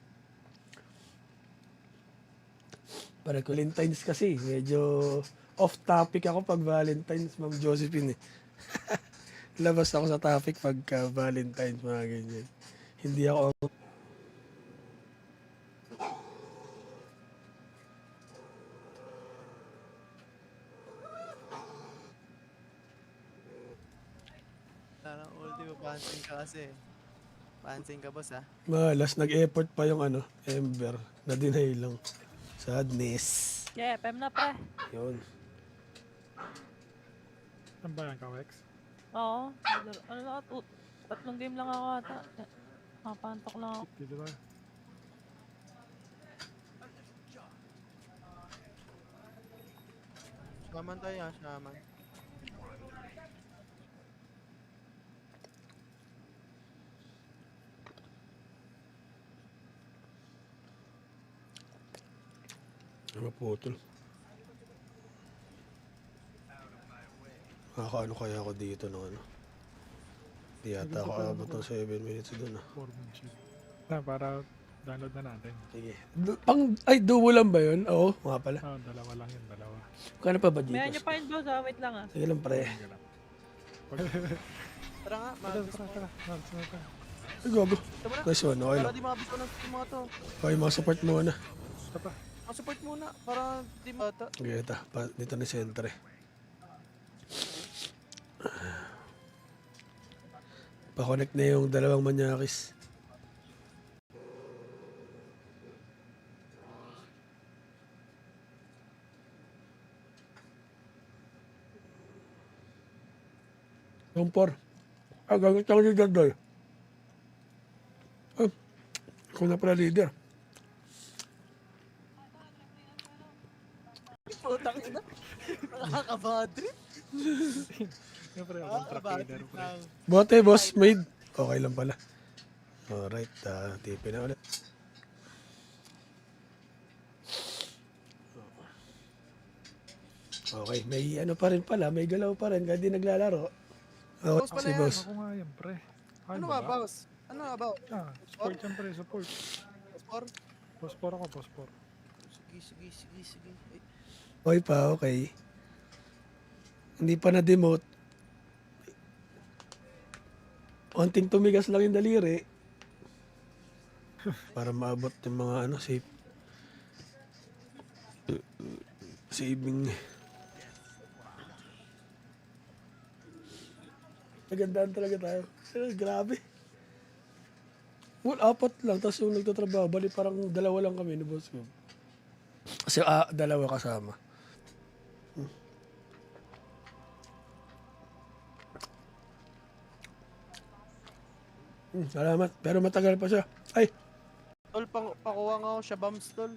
Para Valentine's kasi, medyo off-topic ako pag Valentine's, Ma'am Josephine eh. Labas ako sa topic pagka Valentine's, mga ganyan. Hindi ako... Parang ulti mo, pansing ka kasi. Pansing ka, boss, ha? Malas, nag-effort pa yung ano, Ember. Na-deny lang. Sadness. Yeah, PM na, pre. Yun. Saan ba yan, Kawex? Oo. Ano na, tatlong game lang ako ata. Makapantok lang ako. Dito tayo. Shaman tayo, ha? Shaman. Maputol. Nakakaano kaya ako dito ng ano? Di yata ako abot ng 7 minutes doon ah. Foremanship. Na, para download na natin. Sige. Ay, duo lang ba yun? Oo, nga pala. Ah, dalawa lang yun, dalawa. Kano pa ba May dito? nyo pa yun, boss, ah. Wait lang, ah. Sige lang pre. Sige lang. Tara nga, Tara, mabis tara, mo. tara. Mags na tayo. Ay, gogo. Ito na. Nice one, okay Para lang. di mabis ko ng stream mga to. Okay, mga support muna. Ito pa. Support muna, para di mata. Sige, ito. Dito na sentre. Pa-connect na yung dalawang manyakis. Yung 4. Ah, gamit ako ni Dandoy. Ah, ako na pala leader. Putang ina. Nakakabadri. Siyempre, ako track leader, pre. Bote, boss, made. Okay lang pala. Alright, tipin na ulit. Okay, may ano pa rin pala, may galaw pa rin, kahit di naglalaro. Okay, Boss pala si yan. boss. Ako nga yan, pre. Ano ba, boss? Ano about? Ah, support yan, pre. Support. Sport? Boss 4 ako, boss 4. Sige. Ay, Okay pa, okay. Hindi pa na-demote. Konting tumigas lang yung daliri. Para maabot yung mga ano, saving. Nagandaan talaga tayo. Grabe. Well, 4 lang. Tapos yung nagtatrabaho, bali parang 2 lang kami ni boss ko. Kasi 2 kasama. Salamat. Pero matagal pa siya. Ay! tol, pakuha nga ako siya, bums, tol.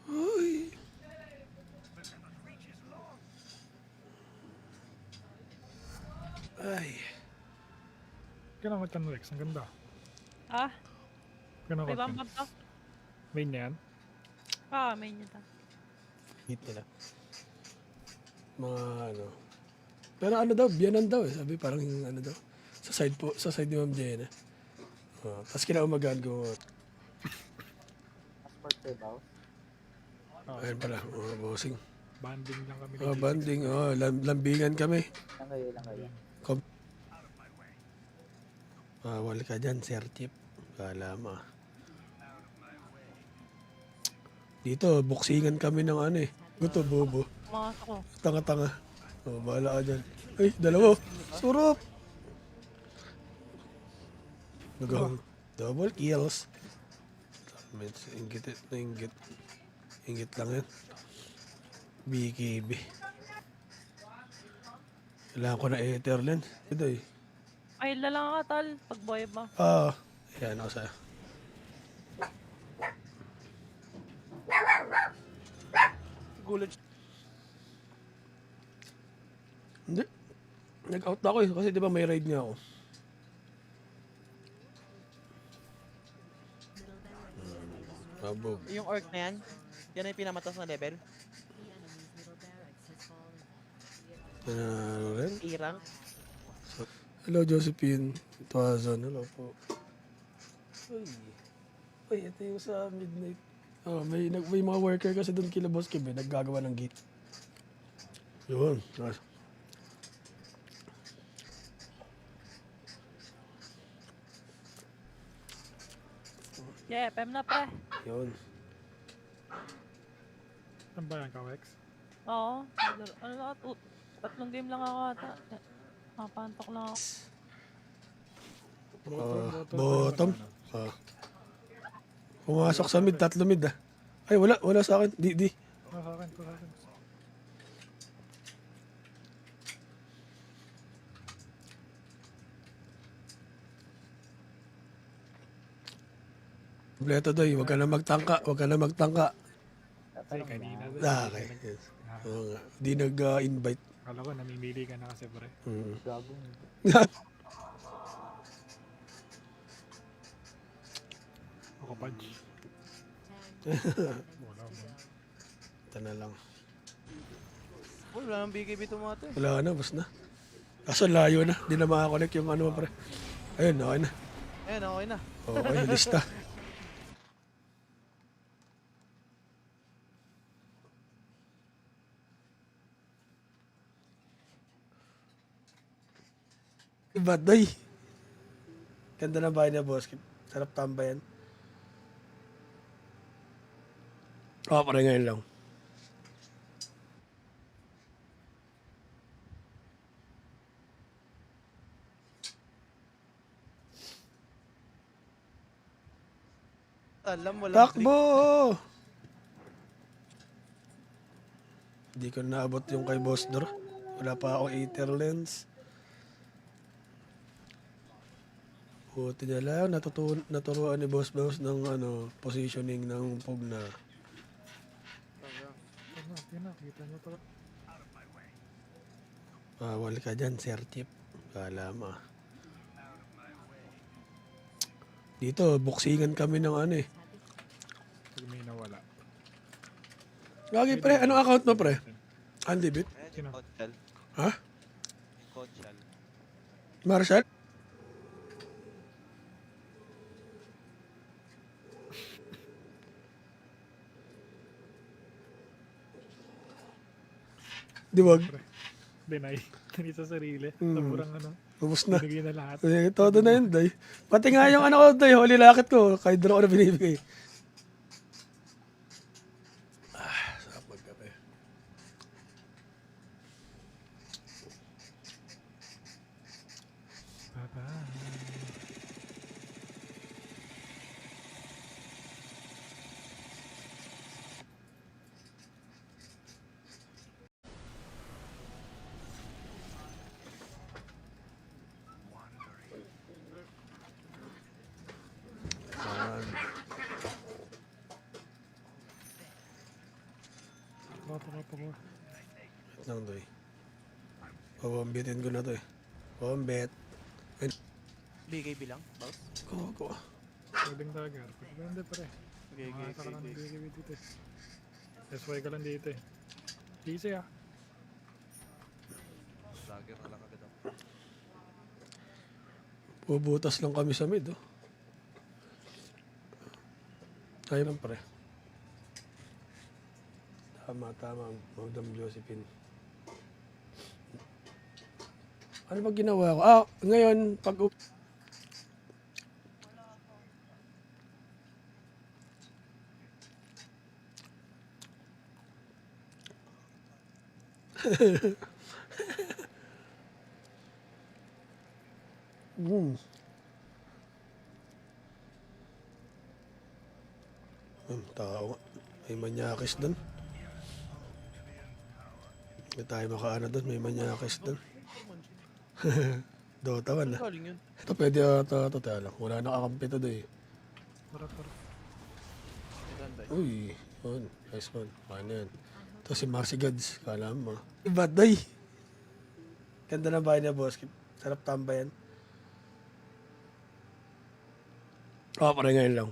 Ay! Ay. Kailangan ko tanong, Rex. Ang ganda. Ah, Kailangan may ko bump to. main yan. Ah, may nyo to. Hit nila. Mga ano. Pero ano daw, biyanan daw eh. Sabi parang yung ano daw. Sa side ni Ma'am Jenna. Tapos kinaumagaan ko. Passport save house. Ah, Ayun pala, mga bossing. Banding lang kami ni Oh, G6. banding. Oh, lambingan kami. Ilang kayo? Bawal ka dyan, Sir Chip. Kala mo. Dito, buksingan kami ng ano eh. Guto, bobo. Pumasok ko. Tanga-tanga. Oh, bahala ka dyan. Ay, dalawa. Surop! Double kills. Ingit, ingit. Ingit lang yan. BKB. Kailangan ko na ether lens. Ito eh. Ay, lalang ka, tal. Pag boy ba? Yan ako sa'yo. Gulat siya. Hindi. Nag-out na ako eh. Kasi di ba may ride nga ako. Abog. Yung orc na yan, yan ay pinamatas na level. Ano rin? A-rank. Hello, Josephine. 2,000. Hello po. Ay, ito yung sa midnight. Oh, may mga worker kasi doon kila Boss Kim eh. Naggagawa ng gate. Yun. Nice. Yeah, PM na, pre. Yun. Saan ba yan, Kawex? Oo. Ano na, tatlong game lang ako ata. Mapantok lang ako. Bottom. Pumasok sa mid, 3 mid ah. Ay, wala sa akin. Di. Sa akin. Kompleto doy, wag ka na magtangka. Kasi kanina doon. Okay. Yes. Oo nga. Di nag-invite. Kala ko namimili ka na kasi, pre. Gagong. Ako, Pudge. Wala mo. Ito na lang. Oh, wala nang BKB tumato eh. Wala na, basta na. Kaso layo na. Di na makakonect yung ano pre. Ayun, okay na. Ayan, okay na. Okay, lista. Iba, doy. Ganda ng bahay na boss. Sarap tambayan. Pare ngayon lang. Alam, walang Takbo! Hindi ko naabot yung kay Boss Dor. Wala pa akong ether lens. Buti niya lang, naturuan ni Boss ng positioning ng Pugna. Yan na, kita nyo to. Bawal ka dyan, Sir Chip. Kala mo. Dito, buksingan kami ng ano eh. Pag may nawala. Gagi pre, anong account mo pre? Andy Bit? Ayan Sino? yung Conchal. Ha? Yung Conchal. Marshall? Di wag. Deny. Deny sa sarili. Hmm. Sobrang ano. Ubus na. Binigay na lahat. Todo na yun, Day. Pati nga yung ano ko, Day, holy lakit ko. Kay draw ko na binibigay. Sarap magkape. Bye-bye. Pako. Wait lang, Day. Pabambitin ko na to eh. Pabambit. BKB lang, boss. Ko. Pwedeng dagger. Pwede pre. Okay, Makakata ka lang ng BKB dito eh. SY ka lang dito eh. Easy ah. Dagger na lang agad ako. Pubutas lang kami sa mid, oh. Tayo lang, pre. Tama, Madam Josephine. Ano ba ginawa ko? Ngayon, pag... Tao nga. May manyakis doon. Hindi tayo makaano doon. May manyakis doon. Dota 1 ah. Galing yun. Ito pwede ata ito. Tala. Wala nakakampi ito doon eh. Para. Ganda eh. Uy. Yun. Nice one. Paano yan? Ito si Marcy Gods. Kala mo. Iba day. Ganda ng bahay niya boss. Sarap tambayan. Parang ngayon lang.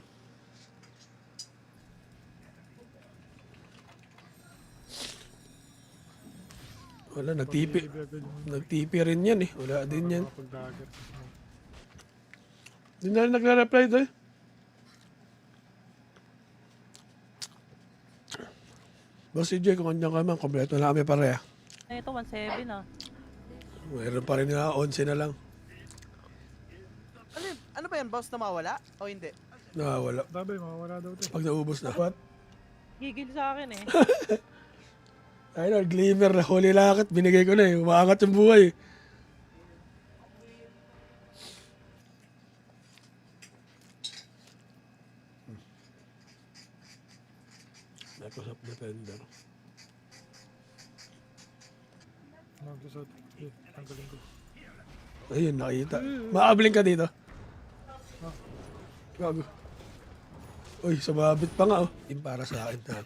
Wala, nagtipi. Nagtipi rin yan eh. Wala din yan. Pag-dagger. Hindi na rin nagre-reply doon. Boss CJ, kung kanyan ka man, kompleto na kami pareha. Ito, 1.7 ah. Mayroon pa rin na 11 na lang. Ano ba yan, boss, na mawala? O hindi? Nakawala. Dabay, mawawala daw to. Pag naubos na. What? Gigil sa akin eh. Ayun, glimmer na huli lakit. Binigay ko na eh. Umaangat yung buhay eh. Microsoft Defender. Magsusot. Tanggalin ko. Ayun, nakita. Maabling ka dito. Gago. Uy, sumabit pa nga oh. Yung para sa akin na.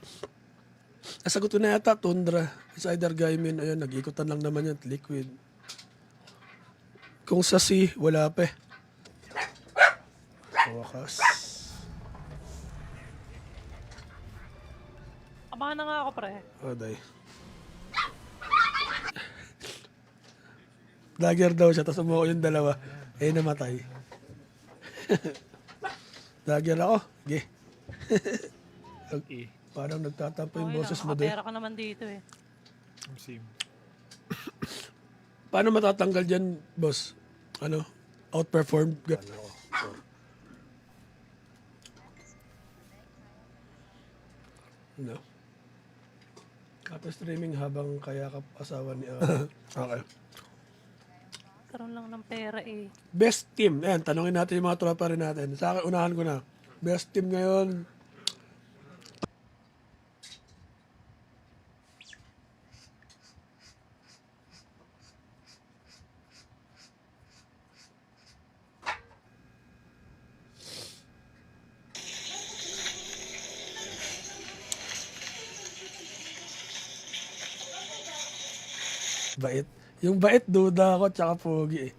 Nasagot ko na yata, Tundra. It's either Gaimin. Ayun, nag-ikutan lang naman yan. Liquid. Kung sa C, wala pa eh. Sa wakas. Amahan na nga ako, pre. Day. Dagger daw siya, tapos umuha yung dalawa. Eh, namatay. Dagger ako. Sige. Parang nagtatampo yung boses mo doon. Nakapera ka naman dito eh. Ang sim. Paano matatanggal dyan, boss? Ano? Outperformed? No. Kapag streaming habang kaya ka asawa ni... okay. Karoon lang ng pera eh. Best team. Ayan, tanongin natin yung mga tropa rin natin. Sa akin, unahan ko na. Best team ngayon. Bait. Yung bait, duda ako, tsaka pogi eh.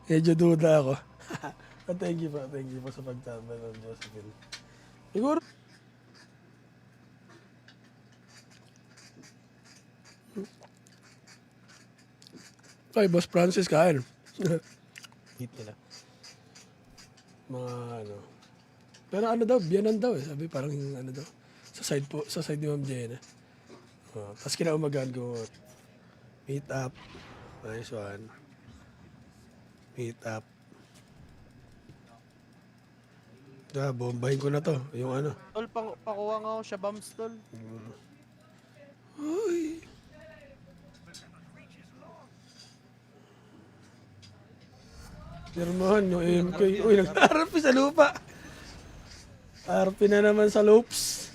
Medyo duda ako. Thank you po sa pagtama ng Josephine. Siguro. Okay, Boss Francis, kain. Hit nila. Mga ano. Pero ano daw, biyanan daw eh. Sabi parang ano daw. Sa side ni Ma'am Jenna. Tapos kinaumagahan ko. Meet up. Nice one. Meet up. Bombahin ko na to. Yung ano. Tol, pakuha nga ako siya, Bams, tol. Uy. Pirmahan yung AMK. Uy, nag-RP sa lupa. RP na naman sa loops.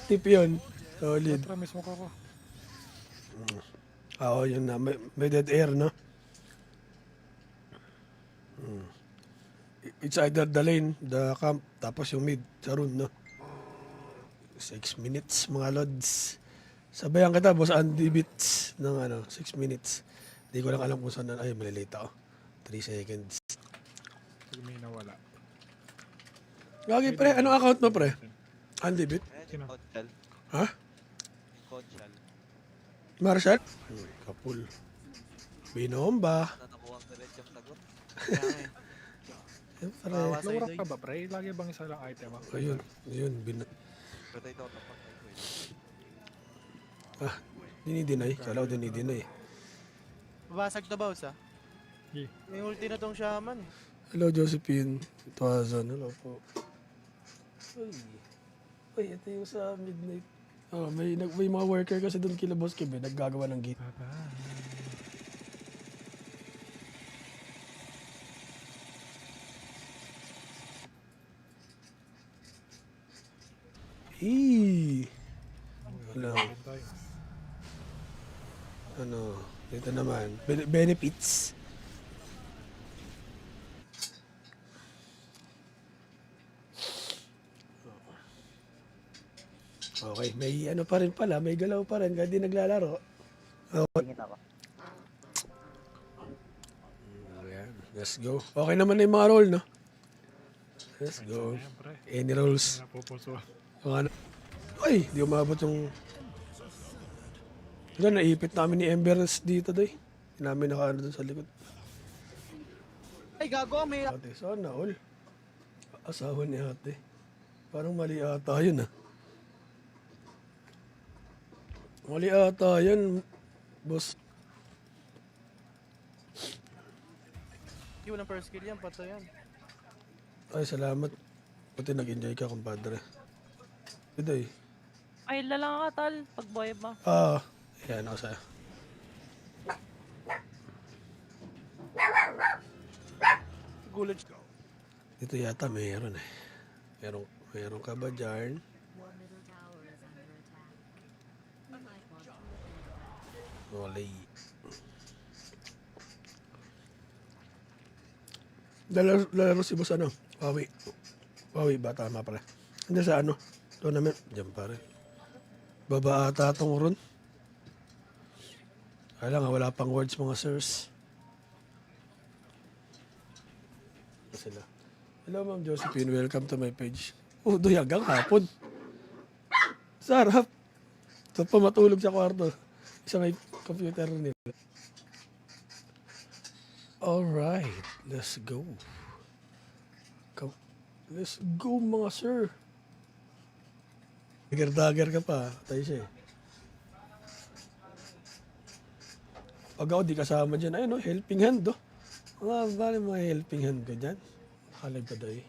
Tip yun. Solid. Tara, mismo ka ko. Oo, yun na. May dead air, no? It's either the lane, the camp, tapos yung mid, sa room, no? 6 minutes, mga lods. Sabayan kita, boss Andy Beats ng 6 minutes. Di ko lang alam kung saan na. Ay, malilate ako. 3 seconds. Pag may nawala. Gagi, pre. Anong account mo, pre? Andy Beat? Ayan Sino? yung Conchal. Ha? Yung Conchal. Marshall? Kapul. Binomba. Na nakuha ko rin yung sagot. Kaya nga eh. Siyempre. Bawas. Low rank ka ba, pre? Lagi bang isa lang item ah? Ayun. Ayun. Pero ito, tapat. Ah, dinideny. Kala ko dinideny. Babasag na boss ah. Gi. May ulti na tong shaman eh. Hello, Josephine. Itwazan. Hello po. Uy, ito yung sa midnight. Oh, may mga worker kasi doon kila Boss Kib, naggagawa ng gate. Bye-bye. Hello. Tayo. Ano, dito naman. Benefits. Okay, may ano pa rin pala, may galaw pa rin, kahit di naglalaro. Okay. Tingit ako. Ayan, let's go. Okay naman na yung mga roll, no? Let's go. Siyempre. Any rolls? Napupuso. Yung ano? Ay, di umabot yung... Diyan, naipit namin ni Embers dito, doy. Hindi namin nakaano dun sa likod. Ay gago, may Ate, sana all. Asawa ni ate. Parang mali ata yun, ah. Mali ata yan, boss. Hindi walang first kill yan, patay yan. Ay, salamat. Pati nag-enjoy ka, kumpadre. Ito eh. Ay, lalang ka, tal. Pag boy ba? Yan ako sa'yo. Gulat. One Dito yata mayroon eh. Meron ka ba dyan? middle tower is under attack. You might want to defend that. Wala. Lalaro si boss ano? Wawi ba? Tama pala. Hindi sa ano? Tournament. Diyan pa rin. Baba ata itong run. Kaya nga, wala pang words mga sirs. Sila. Hello Ma'am Josephine, welcome to my page. Doy hanggang hapon. Sarap. So pa matulog sa kwarto. Isa may computer nila. Alright, let's go. Let's go mga sir. Dagger ka pa. Tayo siya eh. Pag ako di kasama dyan, ayun no, helping hand do. Bali mga helping hand ko dyan. Nakalag pa doy.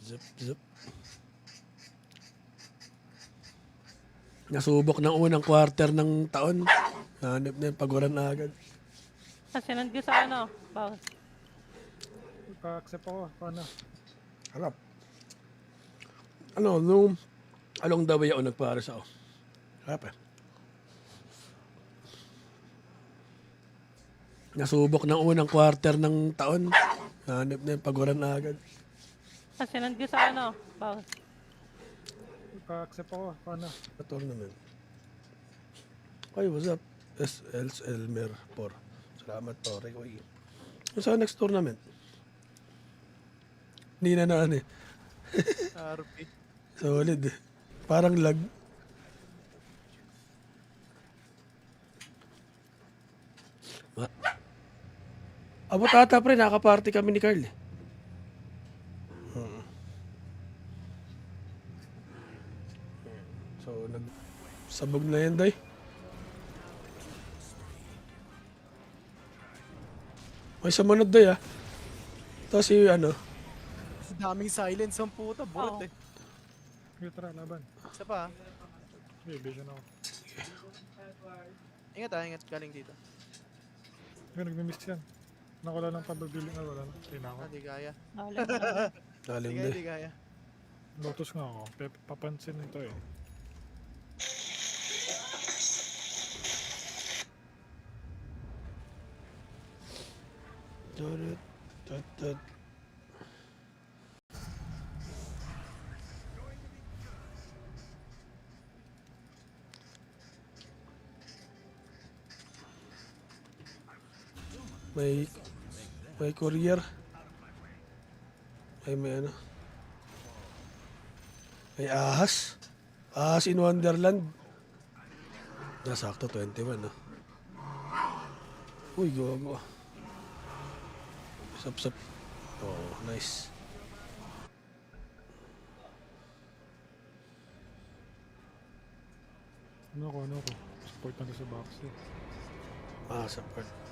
Zip. Nasubok ng unang quarter ng taon. Hanip na yung paguran na agad. Sinend ko sa ano, boss. Pa-accept ako. Paano? Harap. Ano, nung along the way ako nagpares ako. Harap eh. Nasubok ng unang quarter ng taon. Hanip na yung paguran na agad. Sinend ko sa ano, boss. Pa-accept ako. Paano? Sa tournament. Okay, what's up? SL Elmer 4. Salamat po, Ricoy. Sa next tournament? Hindi na ano eh. RP. Solid eh. Parang lag. Abot ata pre, nakaparty kami ni Carl eh. So, sabog na yan, day. May sumunod, day, ah. Tapos si, ano, Daming silence ang puta, burat eh. Sige, tara, laban. Isa pa ah. Sige, vision ako. Ingat galing dito. Sige, nagmi-miss yan. Nakawala lang pababiling. Wala lang. Hindi na ako. Di kaya. Lalim. lalim Di na kaya, eh. di kaya. Lotus nga ako. Papansin ito eh. Tutut, tutut. May courier. May ano. May ahas. Ahas in Wonderland. Nasakto 21, no? Uy, gawa. Sap. Oh, nice. Ano ko? Support na to sa box eh. Support.